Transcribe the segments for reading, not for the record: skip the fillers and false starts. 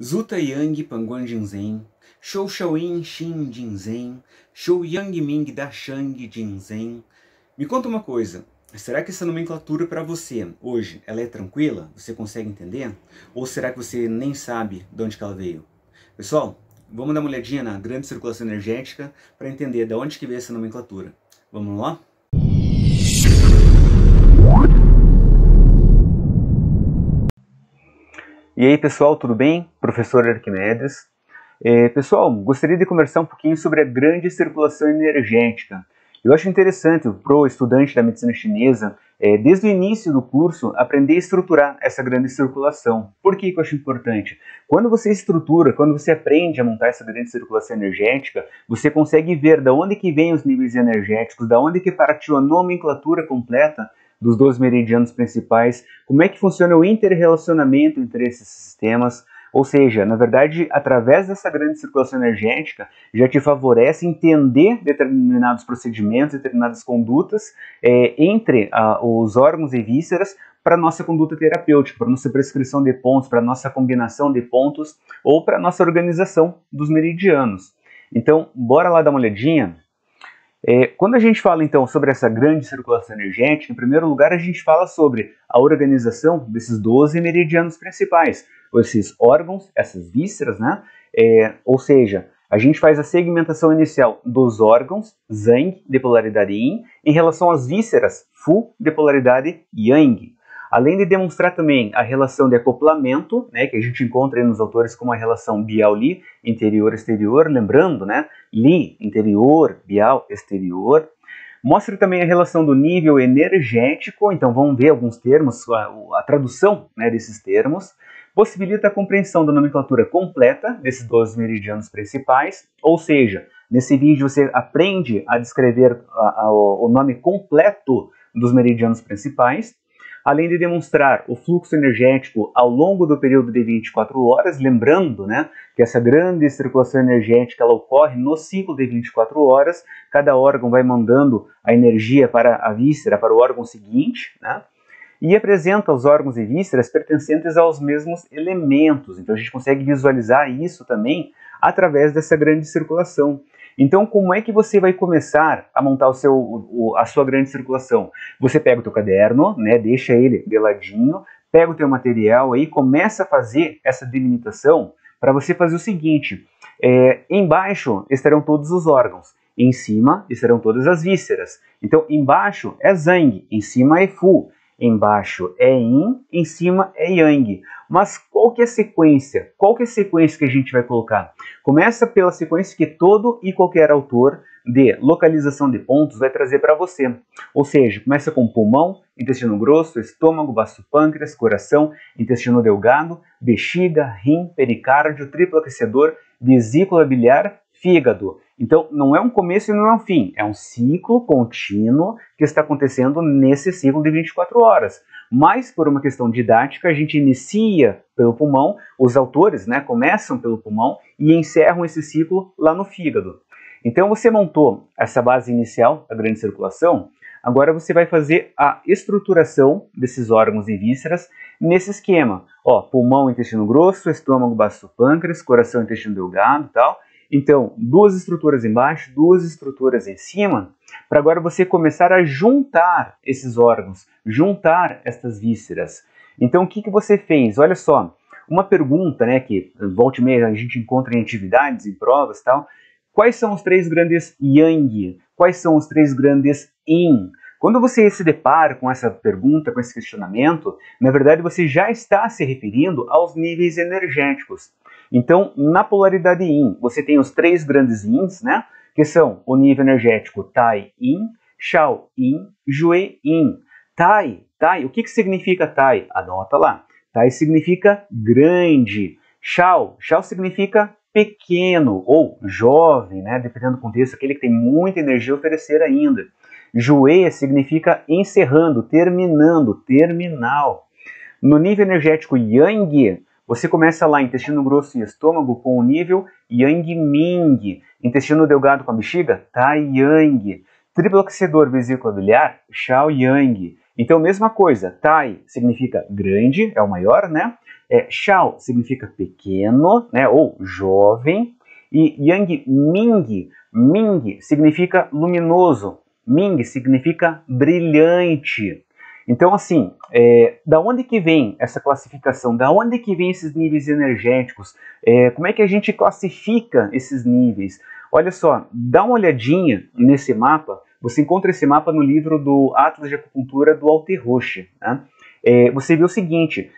Zuta Yang Panguan Jinzen, Shou Shaoyin Xin Jinzen, Shou Yang Ming Da Shang Jinzen. Me conta uma coisa, será que essa nomenclatura para você, hoje, ela é tranquila? Você consegue entender? Ou será que você nem sabe de onde que ela veio? Pessoal, vamos dar uma olhadinha na grande circulação energética para entender de onde que veio essa nomenclatura. Vamos lá? E aí pessoal, tudo bem? Professor Arquimedes. Pessoal, gostaria de conversar um pouquinho sobre a grande circulação energética. Eu acho interessante para o estudante da medicina chinesa, desde o início do curso, aprender a estruturar essa grande circulação. Por que eu acho importante? Quando você estrutura, quando você aprende a montar essa grande circulação energética, você consegue ver de onde que vêm os níveis energéticos, de onde que partiu a nomenclatura completa dos 12 meridianos principais, como é que funciona o interrelacionamento entre esses sistemas, ou seja, na verdade, através dessa grande circulação energética, já te favorece entender determinados procedimentos, determinadas condutas entre os órgãos e vísceras para a nossa conduta terapêutica, para a nossa prescrição de pontos, para a nossa combinação de pontos ou para a nossa organização dos meridianos. Então, bora lá dar uma olhadinha. Quando a gente fala então sobre essa grande circulação energética, em primeiro lugar a gente fala sobre a organização desses 12 meridianos principais, esses órgãos, essas vísceras, né? Ou seja, a gente faz a segmentação inicial dos órgãos, Zhang, de polaridade Yin, em relação às vísceras, Fu, de polaridade Yang. Além de demonstrar também a relação de acoplamento, né, que a gente encontra aí nos autores como a relação Biao-Li, interior-exterior, lembrando, né, Li, interior, Biao, exterior. Mostra também a relação do nível energético, então vamos ver alguns termos, a tradução, né, desses termos. Possibilita a compreensão da nomenclatura completa desses 12 meridianos principais, ou seja, nesse vídeo você aprende a descrever o nome completo dos meridianos principais, além de demonstrar o fluxo energético ao longo do período de 24 horas, lembrando, né, que essa grande circulação energética ela ocorre no ciclo de 24 horas, cada órgão vai mandando a energia para a víscera, para o órgão seguinte, né, e apresenta os órgãos e vísceras pertencentes aos mesmos elementos. Então a gente consegue visualizar isso também através dessa grande circulação. Então, como é que você vai começar a montar a sua grande circulação? Você pega o teu caderno, né, deixa ele de ladinho, pega o teu material aí, começa a fazer essa delimitação para você fazer o seguinte, embaixo estarão todos os órgãos, em cima estarão todas as vísceras. Então, embaixo é Zhang, em cima é Fu. Embaixo é Yin, em cima é Yang. Mas qual que é a sequência? Qual que é a sequência que a gente vai colocar? Começa pela sequência que todo e qualquer autor de localização de pontos vai trazer para você. Ou seja, começa com pulmão, intestino grosso, estômago, baço pâncreas, coração, intestino delgado, bexiga, rim, pericárdio, triplo aquecedor, vesícula biliar, fígado. Então, não é um começo e não é um fim, é um ciclo contínuo que está acontecendo nesse ciclo de 24 horas. Mas, por uma questão didática, a gente inicia pelo pulmão, os autores, né, começam pelo pulmão e encerram esse ciclo lá no fígado. Então, você montou essa base inicial da grande circulação, agora você vai fazer a estruturação desses órgãos e vísceras nesse esquema. Ó, pulmão, intestino grosso, estômago, baço pâncreas, coração, intestino delgado e tal. Então, duas estruturas embaixo, duas estruturas em cima, para agora você começar a juntar esses órgãos, juntar estas vísceras. Então, o que você fez? Olha só, uma pergunta, né, que volta e meia a gente encontra em atividades, em provas e tal. Quais são os três grandes Yang? Quais são os três grandes Yin? Quando você se depara com essa pergunta, com esse questionamento, na verdade você já está se referindo aos níveis energéticos. Então, na polaridade Yin, você tem os três grandes Yins, né? Que são o nível energético Tai Yin, Shao Yin, Jue Yin. Tai, o que significa Tai? Anota lá. Tai significa grande. Shao significa pequeno ou jovem, né? Dependendo do contexto, aquele que tem muita energia a oferecer ainda. Jue significa encerrando, terminando, terminal. No nível energético Yang, você começa lá, intestino grosso e estômago, com o nível Yang Ming. Intestino delgado com a bexiga, Tai Yang. Triplo aquecedor vesícula biliar, Shao Yang. Então, mesma coisa, Tai significa grande, é o maior, né? Shao significa pequeno, né, ou jovem, e Yang Ming, Ming significa luminoso, Ming significa brilhante. Então, assim, da onde que vem essa classificação? Da onde que vem esses níveis energéticos? Como é que a gente classifica esses níveis? Olha só, dá uma olhadinha nesse mapa. Você encontra esse mapa no livro do Atlas de Acupuntura do Walter Roche. Né? Você vê o seguinte,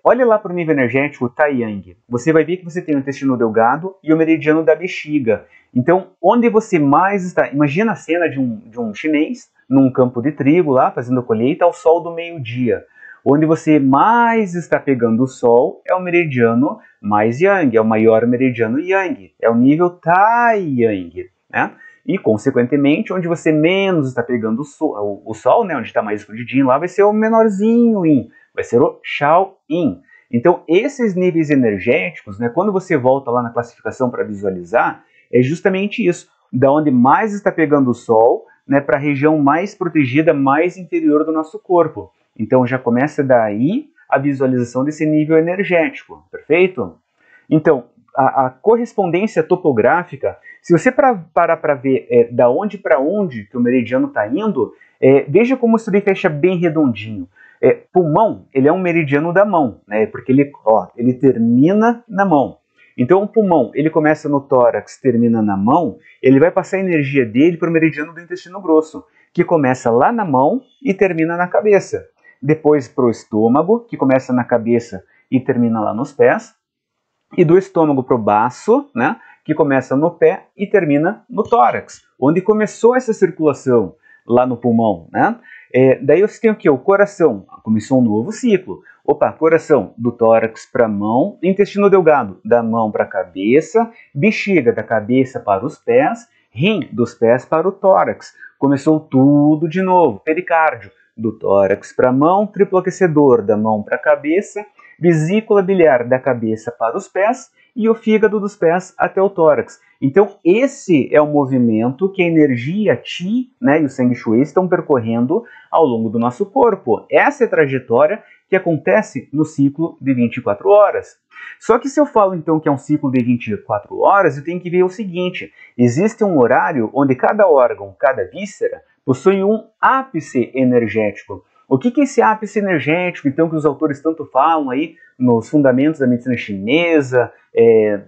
olha lá para o nível energético Taiyang. Você vai ver que você tem o intestino delgado e o meridiano da bexiga. Então, onde você mais está... Imagina a cena de um chinês num campo de trigo lá, fazendo a colheita ao sol do meio-dia. Onde você mais está pegando o sol é o meridiano mais Yang, é o maior meridiano Yang, é o nível Taiyang, né? E, consequentemente, onde você menos está pegando o sol, né, onde está mais escondidinho, lá vai ser o menorzinho Yin, vai ser o Shao Yin. Então, esses níveis energéticos, né, quando você volta lá na classificação para visualizar, é justamente isso, da onde mais está pegando o sol, né, para a região mais protegida, mais interior do nosso corpo. Então, já começa daí a visualização desse nível energético, perfeito? Então, a correspondência topográfica, se você parar para ver da onde para onde que o meridiano está indo, veja como isso daí fecha bem redondinho. Pulmão, ele é um meridiano da mão, né, porque ele termina na mão. Então, o pulmão, ele começa no tórax, termina na mão, ele vai passar a energia dele para o meridiano do intestino grosso, que começa lá na mão e termina na cabeça. Depois para o estômago, que começa na cabeça e termina lá nos pés. E do estômago para o baço, né, que começa no pé e termina no tórax, onde começou essa circulação lá no pulmão, né? Daí você tem o que? O coração, começou um novo ciclo. Opa, coração, do tórax para a mão, intestino delgado, da mão para a cabeça, bexiga, da cabeça para os pés, rim, dos pés para o tórax. Começou tudo de novo. Pericárdio, do tórax para a mão, triplo aquecedor, da mão para a cabeça, vesícula biliar da cabeça para os pés e o fígado dos pés até o tórax. Então, esse é o movimento que a energia Qi, né, e o Feng Shui estão percorrendo ao longo do nosso corpo. Essa é a trajetória que acontece no ciclo de 24 horas. Só que se eu falo então que é um ciclo de 24 horas, eu tenho que ver o seguinte, existe um horário onde cada órgão, cada víscera, possui um ápice energético. O que é esse ápice energético, então, que os autores tanto falam aí nos fundamentos da medicina chinesa,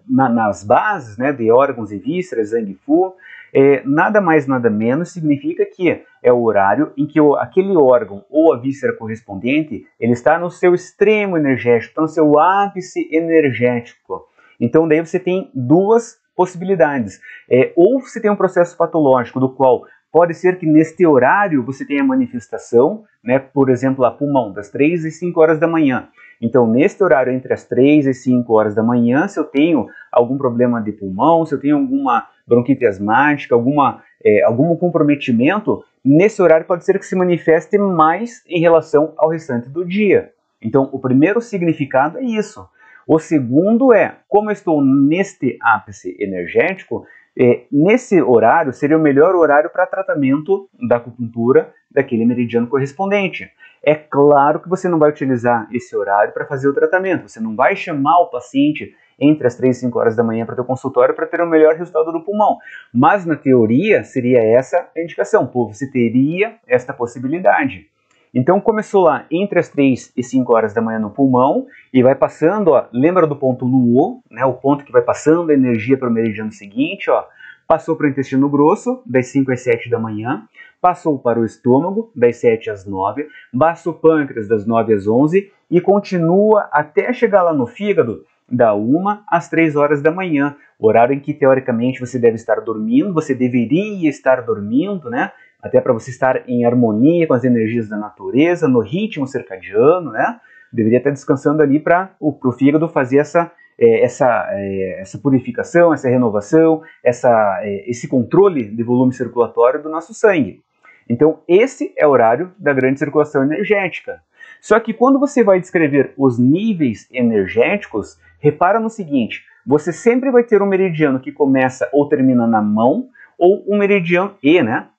nas bases, né, de órgãos e vísceras, Zhang Fu, nada mais, nada menos significa que é o horário em que aquele órgão ou a víscera correspondente, ele está no seu extremo energético, está no seu ápice energético. Então, daí você tem duas possibilidades. Ou você tem um processo patológico do qual pode ser que neste horário você tenha manifestação, né, por exemplo, a pulmão, das 3 às 5 horas da manhã. Então, neste horário, entre as 3 e 5 horas da manhã, se eu tenho algum problema de pulmão, se eu tenho alguma bronquite asmática, algum comprometimento, nesse horário pode ser que se manifeste mais em relação ao restante do dia. Então, o primeiro significado é isso. O segundo é, como eu estou neste ápice energético, nesse horário seria o melhor horário para tratamento da acupuntura daquele meridiano correspondente. É claro que você não vai utilizar esse horário para fazer o tratamento, você não vai chamar o paciente entre as 3 e 5 horas da manhã para o teu consultório para ter o melhor resultado do pulmão. Mas na teoria seria essa a indicação, pô, você teria esta possibilidade. Então começou lá entre as 3 e 5 horas da manhã no pulmão e vai passando, ó, lembra do ponto Luo, né, o ponto que vai passando a energia para o meridiano seguinte, ó, passou para o intestino grosso, das 5 às 7 da manhã, passou para o estômago, das 7 às 9, baixa o pâncreas, das 9 às 11 e continua até chegar lá no fígado, da 1 às 3 horas da manhã, horário em que teoricamente você deve estar dormindo, você deveria estar dormindo, né? Até para você estar em harmonia com as energias da natureza, no ritmo circadiano, né? Deveria estar descansando ali para o fígado fazer essa purificação, essa renovação, esse controle de volume circulatório do nosso sangue. Então, esse é o horário da grande circulação energética. Só que quando você vai descrever os níveis energéticos, repara no seguinte, você sempre vai ter um meridiano que começa ou termina na mão, ou um meridiano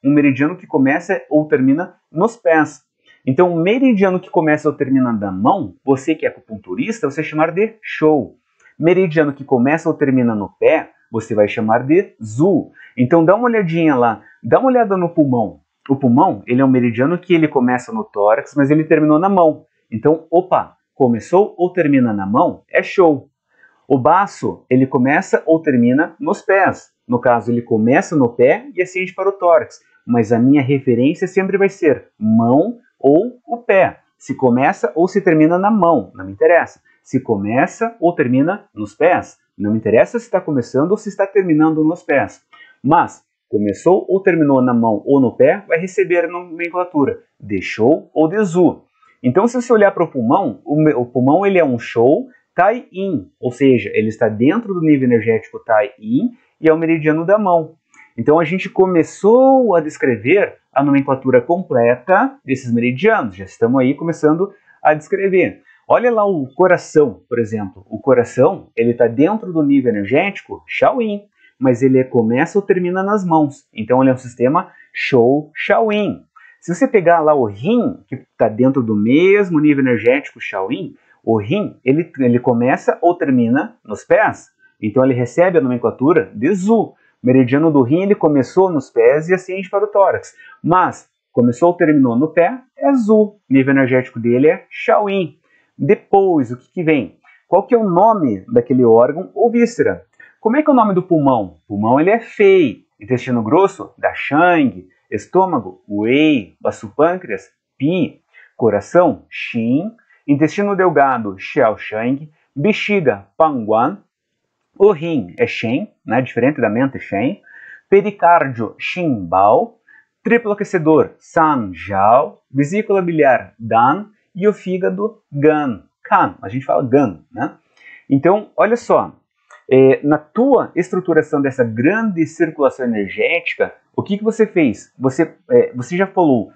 um meridiano que começa ou termina nos pés. Então, o meridiano que começa ou termina na mão, você que é acupunturista, você vai chamar de Shou. Meridiano que começa ou termina no pé, você vai chamar de Zu. Então, dá uma olhadinha lá, dá uma olhada no pulmão. O pulmão, ele é um meridiano que ele começa no tórax, mas ele terminou na mão. Então, opa, começou ou termina na mão, é Shou. O baço, ele começa ou termina nos pés. No caso, ele começa no pé e ascende para o tórax. Mas a minha referência sempre vai ser mão ou o pé. Se começa ou se termina na mão, não me interessa. Se começa ou termina nos pés, não me interessa se está começando ou se está terminando nos pés. Mas, começou ou terminou na mão ou no pé, vai receber a nomenclatura de Shou ou de Zu. Então, se você olhar para o pulmão ele é um Shou Tai-In, ou seja, ele está dentro do nível energético Tai-In e é o meridiano da mão. Então a gente começou a descrever a nomenclatura completa desses meridianos, já estamos aí começando a descrever. Olha lá o coração, por exemplo. O coração, ele está dentro do nível energético Shaoyin, mas ele começa ou termina nas mãos. Então ele é um sistema Shou Shaoyin. Se você pegar lá o rim, que está dentro do mesmo nível energético Shaoyin, o rim, ele começa ou termina nos pés. Então ele recebe a nomenclatura de Zu. O meridiano do rim, ele começou nos pés e ascende para o tórax. Mas começou ou terminou no pé, é Zu. O nível energético dele é Shaoyin. Depois, o que vem? Qual que é o nome daquele órgão ou víscera? Como é que é o nome do pulmão? O pulmão ele é Fei. Intestino grosso, Da Shang. Estômago, Wei. Baço-pâncreas, Pi. Coração, Xin. Intestino delgado, Xiaoshang. Bexiga, Panguan. O rim é Shen, né? Diferente da mente, Shen. Pericárdio, Xinbao. Triplo aquecedor, San Zhao. Vesícula biliar, Dan. E o fígado, Gan. Kan, a gente fala Gan, né? Então, olha só. Na tua estruturação dessa grande circulação energética, o que você fez? Você já falou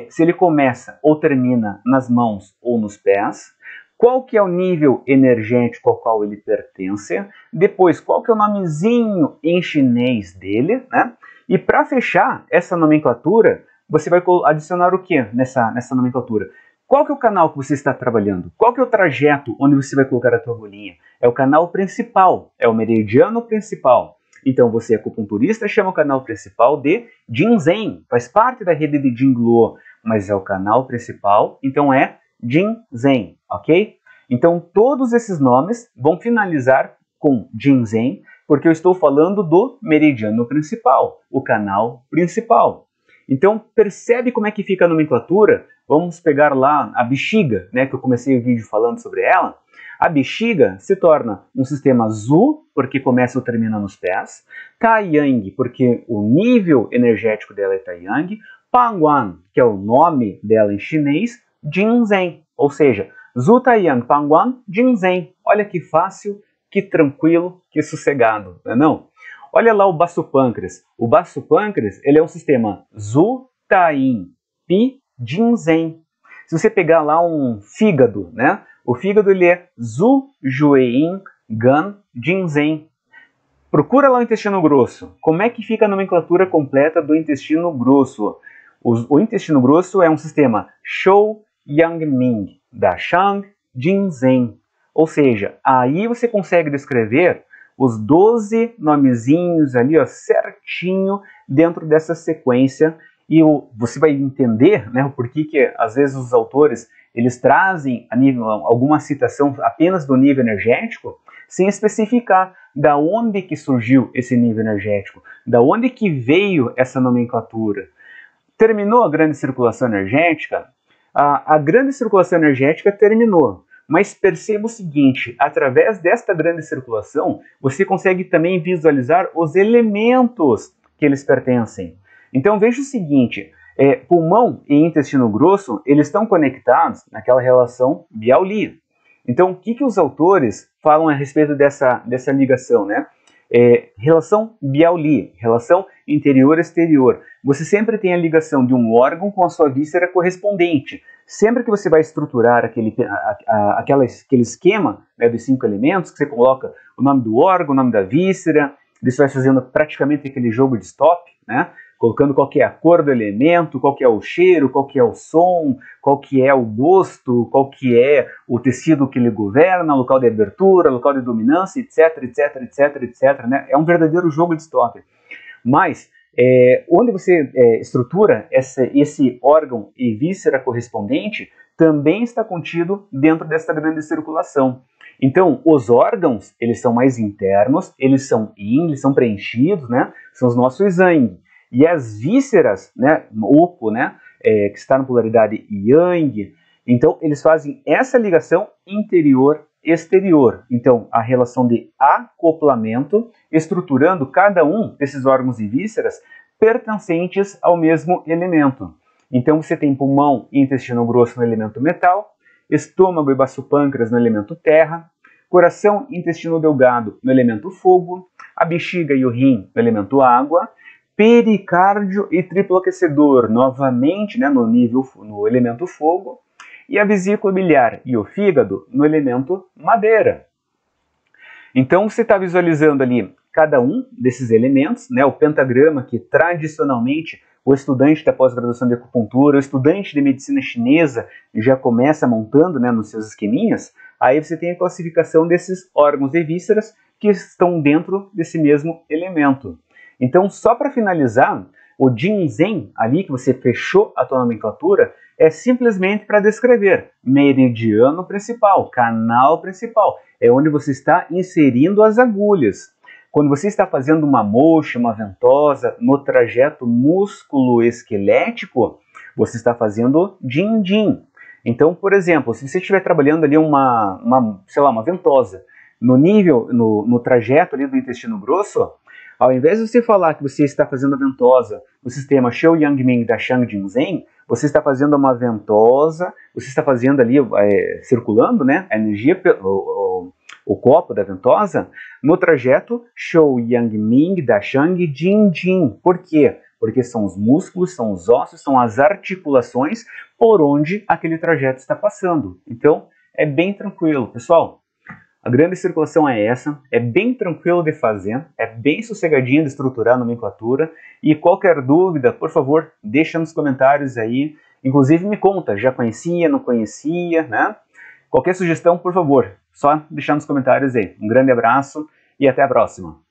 se ele começa ou termina nas mãos ou nos pés, qual que é o nível energético ao qual ele pertence, depois qual que é o nomezinho em chinês dele, né? E para fechar essa nomenclatura, você vai adicionar o que nessa nomenclatura? Qual que é o canal que você está trabalhando? Qual que é o trajeto onde você vai colocar a tua agulhinha? É o canal principal, é o meridiano principal. Então você é acupunturista, chama o canal principal de Jinzhen, faz parte da rede de Jingluo, mas é o canal principal, então é Jinzhen, ok? Então todos esses nomes vão finalizar com Jinzhen, porque eu estou falando do meridiano principal, o canal principal. Então percebe como é que fica a nomenclatura? Vamos pegar lá a bexiga, né, que eu comecei o vídeo falando sobre ela. A bexiga se torna um sistema Zu, porque começa ou termina nos pés. Taiyang, porque o nível energético dela é Taiyang. Panguan, que é o nome dela em chinês. Jinzhen, ou seja, Zu Taiyang Panguan Jinzhen. Olha que fácil, que tranquilo, que sossegado, não é não? Olha lá o baço-pâncreas. O baço-pâncreas, ele é um sistema Zu Tayin Pi Jinzhen. Se você pegar lá um fígado, né? O fígado ele é Zu Jueyin Gan Jinzhen. Procura lá o intestino grosso. Como é que fica a nomenclatura completa do intestino grosso? O intestino grosso é um sistema Shou Yangming Da Shang Jinzhen. Ou seja, aí você consegue descrever os 12 nomezinhos ali, ó, certinho dentro dessa sequência, e você vai entender, né, o porquê que às vezes os autores eles trazem alguma citação apenas do nível energético, sem especificar da onde que surgiu esse nível energético, da onde que veio essa nomenclatura. Terminou a grande circulação energética? A grande circulação energética terminou. Mas perceba o seguinte, através desta grande circulação, você consegue também visualizar os elementos que eles pertencem. Então veja o seguinte, pulmão e intestino grosso, eles estão conectados naquela relação Biao-Li. Então o que os autores falam a respeito dessa ligação, né? Relação Biao-Li, relação interior-exterior. Você sempre tem a ligação de um órgão com a sua víscera correspondente. Sempre que você vai estruturar aquele esquema, né, dos 5 elementos, que você coloca o nome do órgão, o nome da víscera, você vai fazendo praticamente aquele jogo de stop, né? colocando qual que é a cor do elemento, qual que é o cheiro, qual que é o som, qual que é o gosto, qual que é o tecido que ele governa, local de abertura, local de dominância, etc, etc, etc, etc, né? É um verdadeiro jogo de stop. Mas, onde você estrutura esse órgão e víscera correspondente, também está contido dentro desta grande circulação. Então, os órgãos, eles são mais internos, eles são preenchidos, né? São os nossos yang. E as vísceras, né, oco, né, que está na polaridade yang, então eles fazem essa ligação interior-exterior. Então, a relação de acoplamento, estruturando cada um desses órgãos e vísceras pertencentes ao mesmo elemento. Então, você tem pulmão e intestino grosso no elemento metal, estômago e baço pâncreas no elemento terra, coração e intestino delgado no elemento fogo, a bexiga e o rim no elemento água, pericárdio e triplo aquecedor novamente, né, no elemento fogo, e a vesícula biliar e o fígado no elemento madeira. Então você está visualizando ali cada um desses elementos, né, o pentagrama que tradicionalmente o estudante da pós-graduação de acupuntura, o estudante de medicina chinesa já começa montando, né, nos seus esqueminhas. Aí você tem a classificação desses órgãos e vísceras que estão dentro desse mesmo elemento. Então, só para finalizar, o Jinzen, ali que você fechou a tua nomenclatura, é simplesmente para descrever meridiano principal, canal principal. É onde você está inserindo as agulhas. Quando você está fazendo uma moxa, uma ventosa, no trajeto músculo-esquelético, você está fazendo din-din. Então, por exemplo, se você estiver trabalhando ali uma ventosa, no trajeto ali do intestino grosso, ao invés de você falar que você está fazendo a ventosa no sistema Shou Yang Ming da Shang Jing Zhen, você está fazendo uma ventosa, você está fazendo ali, circulando, né, a energia, o copo da ventosa, no trajeto Shou Yang Ming da Shang Jing Jing. Por quê? Porque são os músculos, são os ossos, são as articulações por onde aquele trajeto está passando. Então, é bem tranquilo, pessoal. A grande circulação é essa, é bem tranquilo de fazer, é bem sossegadinho de estruturar a nomenclatura, e qualquer dúvida, por favor, deixa nos comentários aí, inclusive me conta, já conhecia, não conhecia, né? Qualquer sugestão, por favor, só deixar nos comentários aí. Um grande abraço e até a próxima!